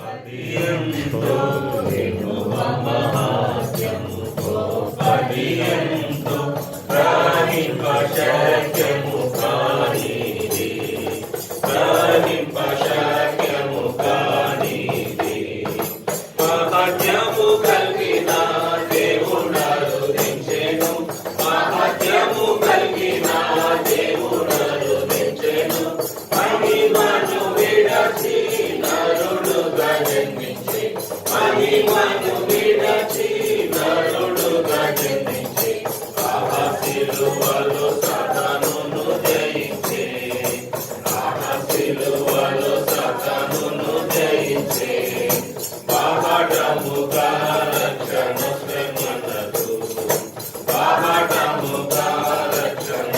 ఎంతో యెహోవా మహాత్మ్యము గొప్పది ఎంతో గ్రహింప శక్యము కానిది గ్రహింప శక్యము కానిది మహత్యము కలిగిన దేవుడను దించెను మహత్యము కలిగిన దేవుడను దించెను మహిమను విడచి నరుడుగా జన్మించి మహిమను విడచి నరుడుగా జన్మించి సిలువలో సాతానును జయించే సిలువలో సాతానును జయించే బాహటముగా రక్షణ మనకు బాహటముగా రక్షణ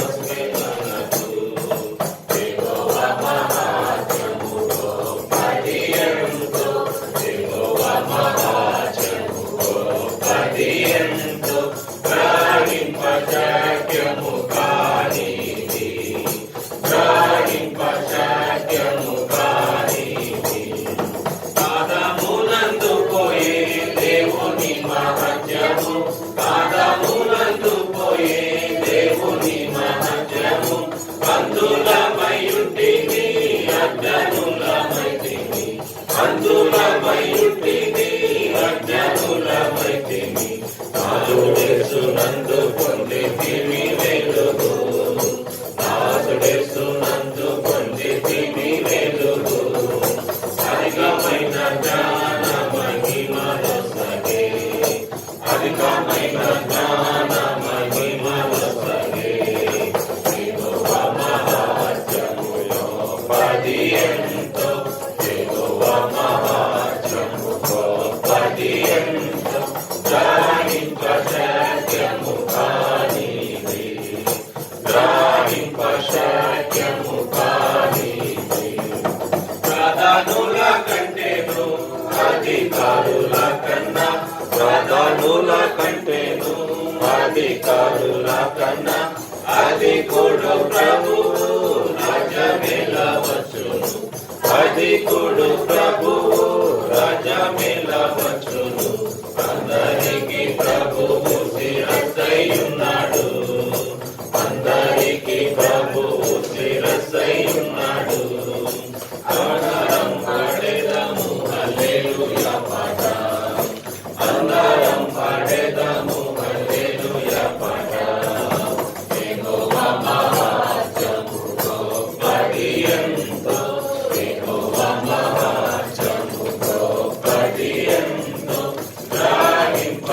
మనకు యెహోవా మహాత్మ్యము గొప్పది ఎంతో యెహోవా మహాత్మ్యము గొప్పది ఎంతో గ్రహింప శక్యము కానిది గ్రహింప శక్యము కానిది పాదమునందు పోయే దేవుని మహత్యము పాదమునందు పోయే దేవుని మహత్యము బంధులమయుంటిని అజ్ఞానులమైతిని బంధులమయుంటిని అజ్ఞానులమైతిని నాదుడేసునందు పొందితిని వెలుగు నాదుడేసునందు పొందితిని వెలుగు అధికమైన జ్ఞాన మహిమలొసగే అధికమైన జ్ఞాన మహిమలొసగే యెహోవా మహాత్మ్యము గొప్పది ఎంతో యెహోవా మహాత్మ్యము గొప్పది ఎంతో గ్రహింప శక్యము కానిది గ్రహింప శక్యము కానిది ప్రధానుల కంటేను అధికారుల కన్నా ప్రధానుల కంటేను అధికారుల కన్నా అధికుడు ప్రభువు రాజ్యమేలవచ్చును అధికుడు ప్రభువు రాజ్యమేలవచ్చును అందరికి ప్రభువు శిరస్సయ్యున్నాడు అందరికి ప్రభువు శిరస్సయ్యున్నాడు అందరం పాడేదము హల్లెలూయా పాట అందరం పాడేదము హల్లెలూయా పాట యెహోవా మహాత్మ్యము గొప్పది ఎంతో యెహోవా మహాత్మ్యము గొప్పది ఎంతో గ్రహింప